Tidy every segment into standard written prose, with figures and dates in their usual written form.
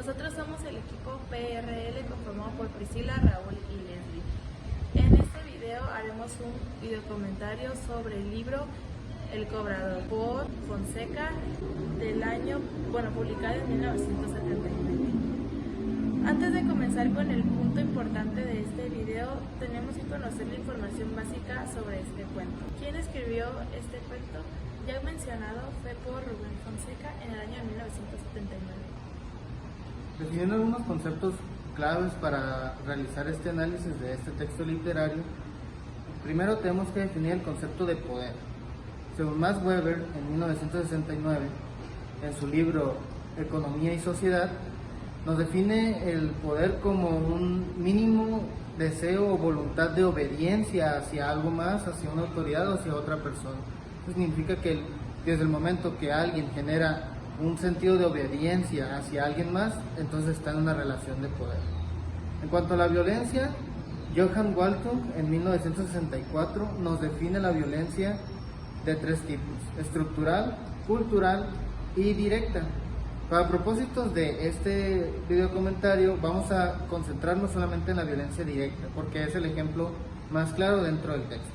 Nosotros somos el equipo PRL conformado por Priscila, Raúl y Leslie. En este video haremos un videocomentario sobre el libro El Cobrador por Fonseca publicado en 1979. Antes de comenzar con el punto importante de este video, tenemos que conocer la información básica sobre este cuento. ¿Quién escribió este cuento? Ya mencionado, fue por Rubén Fonseca en el año 1979. Definiendo algunos conceptos claves para realizar este análisis de este texto literario, primero tenemos que definir el concepto de poder. Según Max Weber, en 1969, en su libro Economía y Sociedad, nos define el poder como un mínimo deseo o voluntad de obediencia hacia algo más, hacia una autoridad o hacia otra persona. Eso significa que desde el momento que alguien genera un sentido de obediencia hacia alguien más, entonces está en una relación de poder. En cuanto a la violencia, Johan Galtung en 1964 nos define la violencia de tres tipos: estructural, cultural y directa. Para propósitos de este video comentario vamos a concentrarnos solamente en la violencia directa, porque es el ejemplo más claro dentro del texto.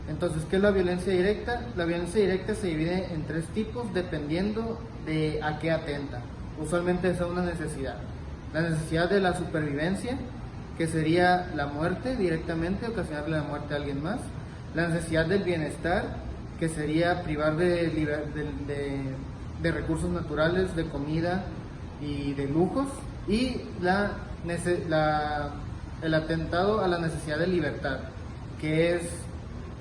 Entonces, ¿qué es la violencia directa? La violencia directa se divide en tres tipos dependiendo de a qué atenta. Usualmente es a una necesidad. La necesidad de la supervivencia, que sería la muerte directamente, ocasionarle la muerte a alguien más. La necesidad del bienestar, que sería privar de recursos naturales, de comida y de lujos. Y el atentado a la necesidad de libertad, que es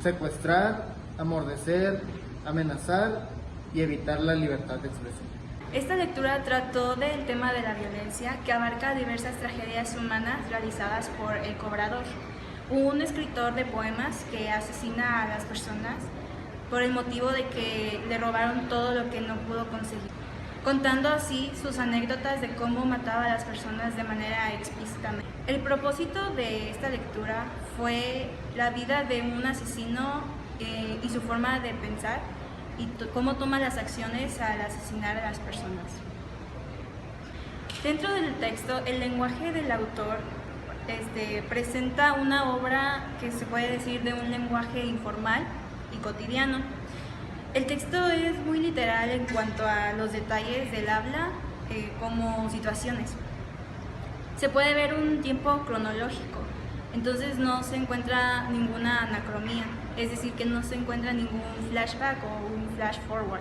secuestrar, amordecer, amenazar y evitar la libertad de expresión. Esta lectura trató del tema de la violencia, que abarca diversas tragedias humanas realizadas por el cobrador, un escritor de poemas que asesina a las personas por el motivo de que le robaron todo lo que no pudo conseguir, contando así sus anécdotas de cómo mataba a las personas de manera explícita. El propósito de esta lectura fue la vida de un asesino y su forma de pensar y cómo toma las acciones al asesinar a las personas. Dentro del texto, el lenguaje del autor presenta una obra que se puede decir de un lenguaje informal y cotidiano. El texto es muy literal en cuanto a los detalles del habla como situaciones. Se puede ver un tiempo cronológico, entonces no se encuentra ninguna anacronía, es decir, que no se encuentra ningún flashback o un flash forward.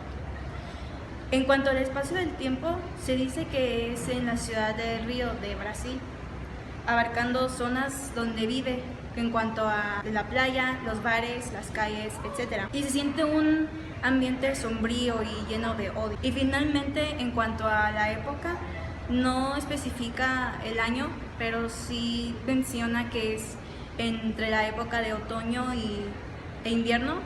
En cuanto al espacio del tiempo, se dice que es en la ciudad de Río de Brasil, abarcando zonas donde vive, en cuanto a la playa, los bares, las calles, etc. Y se siente un ambiente sombrío y lleno de odio. Y finalmente, en cuanto a la época, no especifica el año, pero sí menciona que es entre la época de otoño e invierno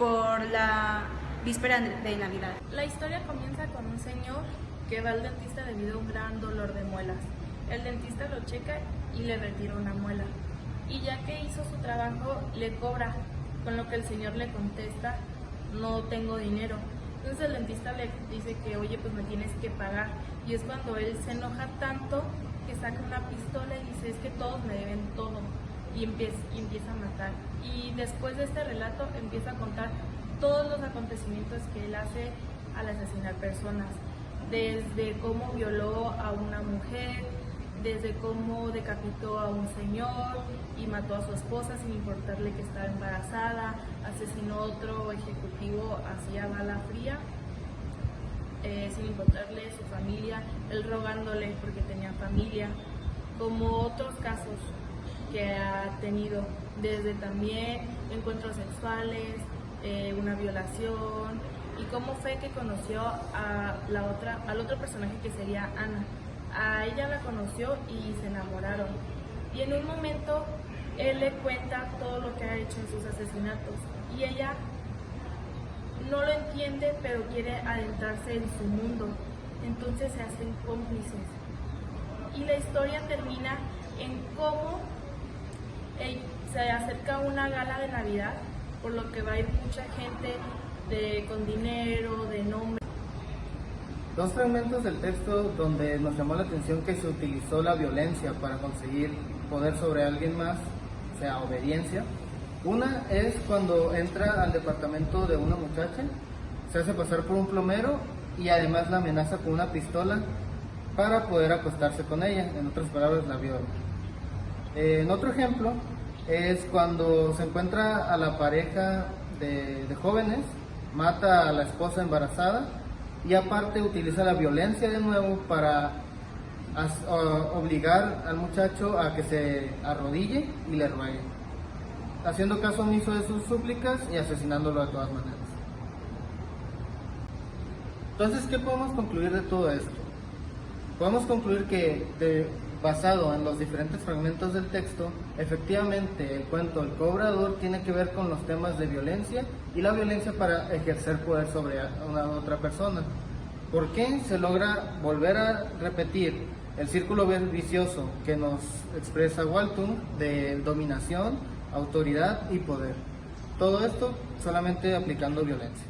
por la víspera de Navidad. La historia comienza con un señor que va al dentista debido a un gran dolor de muelas. El dentista lo checa y le retira una muela. Y ya que hizo su trabajo, le cobra, con lo que el señor le contesta: no tengo dinero. Entonces el dentista le dice que, oye, pues me tienes que pagar. Y es cuando él se enoja tanto que saca una pistola y dice: es que todos me deben todo. Y empieza a matar. Y después de este relato empieza a contar todos los acontecimientos que él hace al asesinar personas. Desde cómo violó a una mujer, desde cómo decapitó a un señor y mató a su esposa sin importarle que estaba embarazada, asesinó a otro ejecutivo así a bala fría, sin importarle su familia, él rogándole porque tenía familia, como otros casos que ha tenido, desde también encuentros sexuales, una violación, y cómo fue que conoció al otro personaje que sería Ana. A ella la conoció y se enamoraron, y en un momento él le cuenta todo lo que ha hecho en sus asesinatos y ella no lo entiende, pero quiere adentrarse en su mundo, entonces se hacen cómplices y la historia termina en cómo se acerca una gala de Navidad, por lo que va a ir mucha gente con dinero, de nombre. Dos fragmentos del texto donde nos llamó la atención que se utilizó la violencia para conseguir poder sobre alguien más, o sea, obediencia. Una es cuando entra al departamento de una muchacha, se hace pasar por un plomero y además la amenaza con una pistola para poder acostarse con ella, en otras palabras la viola. En otro ejemplo es cuando se encuentra a la pareja de jóvenes, mata a la esposa embarazada y aparte utiliza la violencia de nuevo para obligar al muchacho a que se arrodille y le ruegue, haciendo caso omiso de sus súplicas y asesinándolo de todas maneras. Entonces, ¿qué podemos concluir de todo esto? Podemos concluir que, basado en los diferentes fragmentos del texto, efectivamente el cuento El Cobrador tiene que ver con los temas de violencia y la violencia para ejercer poder sobre una otra persona. ¿Por qué se logra volver a repetir el círculo vicioso que nos expresa Galtung de dominación, autoridad y poder? Todo esto solamente aplicando violencia.